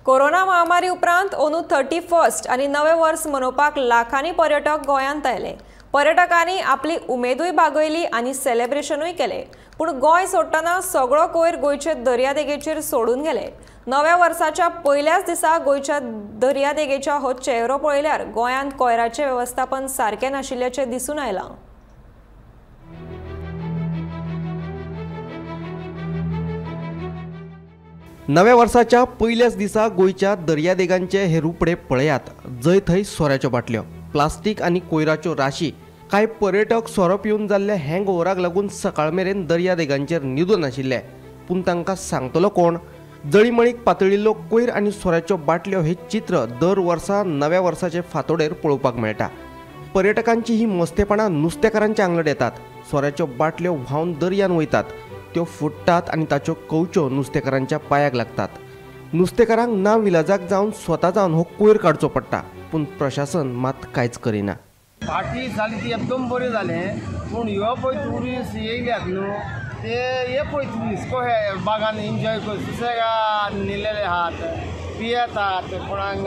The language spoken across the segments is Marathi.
कोरोना महामारी उपरांत अंदू 31 आणि नवे वर्स मनोवपाक लाखांनी पर्यटक गोंयांत आयले। पर्यटकांनी आपली उमेदूय बागयली आणि सेलिब्रेशनूय केले। पण गोंय सोडटना सगळो कोयर गोंयचे दर्यादेगेचेर सोडून गेले। नव्या वर्साच्या पयल्याच दिसा गोंयच्या दर्यादेगेच्या हो चेहरो पळयल्यार गोंयांत कोयराचे वेवस्थापन सारके नाशिल्ल्याचे दिसून आयलां। नव्या वर्साच्या पहिल्याच दिसा गोंयच्या दर्यादेगांचे हे रूपडे पळयात। जय थंय सोऱ्याच्यो बाटल्यो, प्लास्टीक आणि कोयराच्यो राशी। कांय पर्यटक सोरो पिवन जाल्ल्या हँगओव्हराक लागून सकाळ मेरेन दर्यादेगांचेर न्हिदून आशिल्ले। पूण तांकां सांगतलो कोण? जळीमळीक पातळिल्लो कोयर आनी सोऱ्याच्यो बाटल्यो हे चित्र दर वर्सा नव्या वर्साचे फांतोडेर पळोवपाक मेळटा। पर्यटकांची ही मस्तेपणां नुस्तेकारांच्या आंगड येतात। सोऱ्याच्यो बाटल्यो व्हांवन दर्यान वयतात, त्यो फुट्टात आणि ताच्यो कवच्यो नुस्तेकारांच्या पांयाक लागतात। नुस्तेकारांक ना विलाजाक जावन स्वता जावन हो कोयर काडचो पडटा, पूण प्रशासन मात कांयच करिना। पार्टी जाली ती एकदम बरें जालें, पूण ह्यो पळय ट्युरिस्ट येयल्यात न्हू, ते हे पळय ट्युरिस्ट कशे बागान एन्जॉय कर सुसेगाद न्हिलेले आहात, पियेतात, कोणाक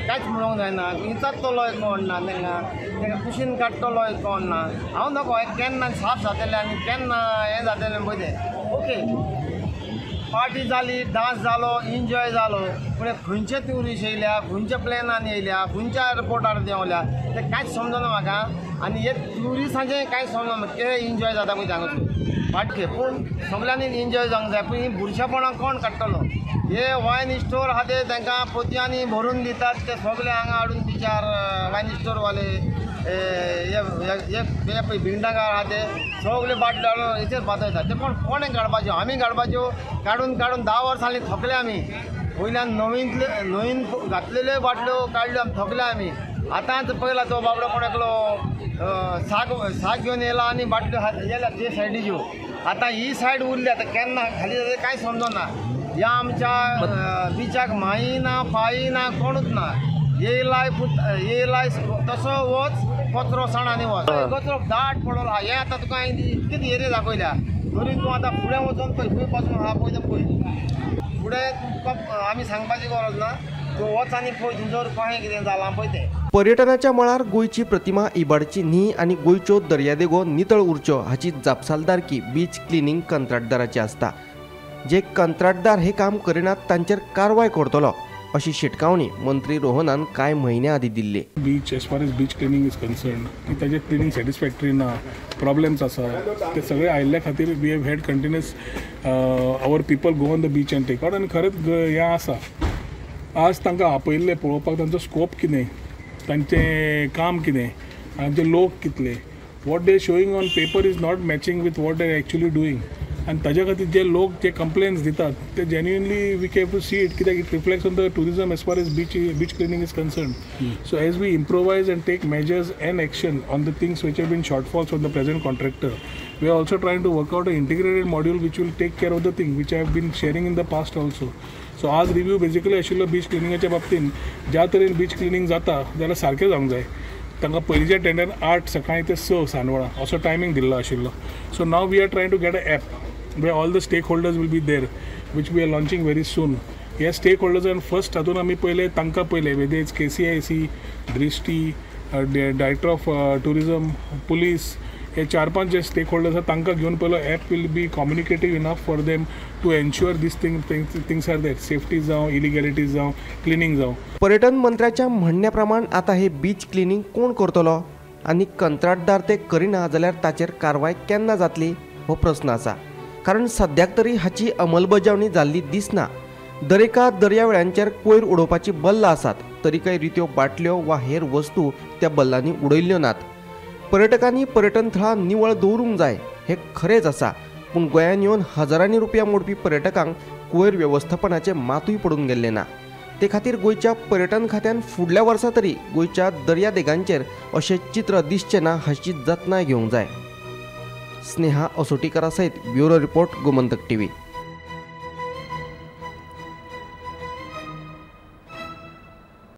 कांयच म्हणूंक जायना, विचारतलोय कोण ना तांकां कुशीन काडटलोय कोण ना। हांव नको केन्ना साफ जातलें आनी केन्ना हें जातलें पळय तें ओके। पार्टी जाली, डान्स जालो, एन्जॉय जालो, पूण खंयचे ट्युरिस्ट येयल्या, खंयच्या प्लेनान येयल्या, खंयच्या एअरपोर्टार देंवल्या तें कांयच समजना म्हाका। आनी हे ट्युरिस्टांचें कांयच समजना म्हाका, ते एन्जॉय जाता पळय हांगासर पार्टी। पूण सगल्यांनी एन्जॉय जावंक जाय, पूण ही बुरशेपणां कोण काडटलो? हे वायन स्टोर आहा ते तांकां पोतयांनी भरून दितात, ते सगळे हांगा हाडून तिच्यार वायन स्टोरवाले हे भिंडाकार आहा ते सगळे बाटल्यो हाडून हेचेर पातयतात। ते कोणें काडपाच्यो? आमी काडपाच्यो? काडून 10 वर्सांनी थकले आमी। वयल्यान नवीन घातलेल्यो बाटल्यो काडल्यो आमी, थकले आमी। आतांच पयला तो बाबडो कोण एकलो साग घेवन येयला आनी बाटल्यो येयल्या ते सायडीच्यो। आतां ही सायड उरली, आतां केन्ना खाली जाता कांय समजना। ह्या आमच्या बिचाक माई ना, फाई ना, कोणूच ना। येयलाय तसो वच, कचरो सणांनी वच, कचरो दाट पडलो आहा। हे आतां तुका हांवें इतकीच एरिया दाखयल्या, तरी तूं आतां फुडें वचून पळय खंय पासून आहा पळय तें पळय। फुडें तुका आमी सांगपाची गरज ना, तूं वच आनी पळय तुजो कशें कितें जालां पळय तें। पर्यटनाच्या मळार गोंयची प्रतिमा इबाडची न्ही आनी गोंयच्यो दर्यादेगो नितळ उरच्यो हाची जापसालदारकी बीच क्लिनिंग कंत्राटदाराची आसता। जे कंत्राटदार हे काम करिनात तांचेर कारवाय करतलो अशी शिटकावणी मंत्री रोहनान कांय म्हयन्या आदी Delhi. Beach age far as beach cleaning is concern की ताजें क्लिनिंग सॅटिस्फॅक्टरी ना, प्रॉब्लेम्स आसा, ते सगळे आयिल्ल्या खातीर we have had continuous our people go on the beach and take out. आनी खरेंच हें आसा, आज तांकां आपयल्ले पळोवपाक तांचो स्कोप कितें, तांचें काम कितें, तांचे लोक कितले, what they showing on paper is not matching with what they actually doing. आनी ताजे खातीर जे लोक जे कंप्लेन्स दितात ते genuinely we have to see it, कित्याक it reflects on the tourism as far as beach cleaning is concern. So as we improvise and take measures and action on the things which have been shortfalls on the present contractor, we are also trying to work out a integrated module which will take care of the thing which I have been sharing in the past also. So आज रिव्ह्यू बेसिकली आशिल्लो बीच क्लिनिंगाच्या बाबतीन, ज्या तरेन बीच क्लिनिंग जाता जाल्यार सारकें जावंक जाय। तांकां पयलींच्या टेंडरान 8 सकाळीं ते 6 सांजवेळा असो टायमींग दिल्लो आशिल्लो। So now we are trying to get a app where all the stakeholders will be there, which we are launching very soon. ह्या stakeholders and first हातून आमी पयले तांकां पयले, whether it's KCIC, Drishti, director of tourism, police, हे 4-5 जे स्टेकहोल्डर्स आसा तांकां घेवन पयलो app will be communicative enough for them to ensure these things are that, safety जावं, इलिगॅलिटीज जावं, क्लिनिंग जावं। पर्यटन मंत्र्याच्या म्हणण्या प्रमाण आता हे बीच क्लिनिंग कोण करतलो आनी कंत्राटदार ते करिना जाल्यार ताचेर कारवाय केन्ना जातली हो प्रस्न आसा। कारण सद्याक तरी हाची अंमलबजावणी जाल्ली दिसना। दरेका दर्यावेळ्यांचेर कोयर उडोवपाची बल्लां आसात, तरी कांय रित्यो बाटल्यो वा हेर वस्तू त्या बल्लांनी उडयल्ल्यो नात। पर्यटकांनी पर्यटन थळां निवळ दवरूंक जाय हें खरेंच आसा, पूण गोंयांत येवन हजारांनी रुपया मोडपी पर्यटकांक कोयर वेवस्थापनाचें मातूय पडून गेल्लें ना। ते खातीर गोंयच्या पर्यटन खात्यान फुडल्या वर्सा तरी गोंयच्या दर्यादेगांचेर अशें चित्र दिसचें ना हाची जतनाय घेवंक जाय। स्नेहा असोटीकरा सहित ब्युरो रिपोर्ट गोमंतक टीव्ही।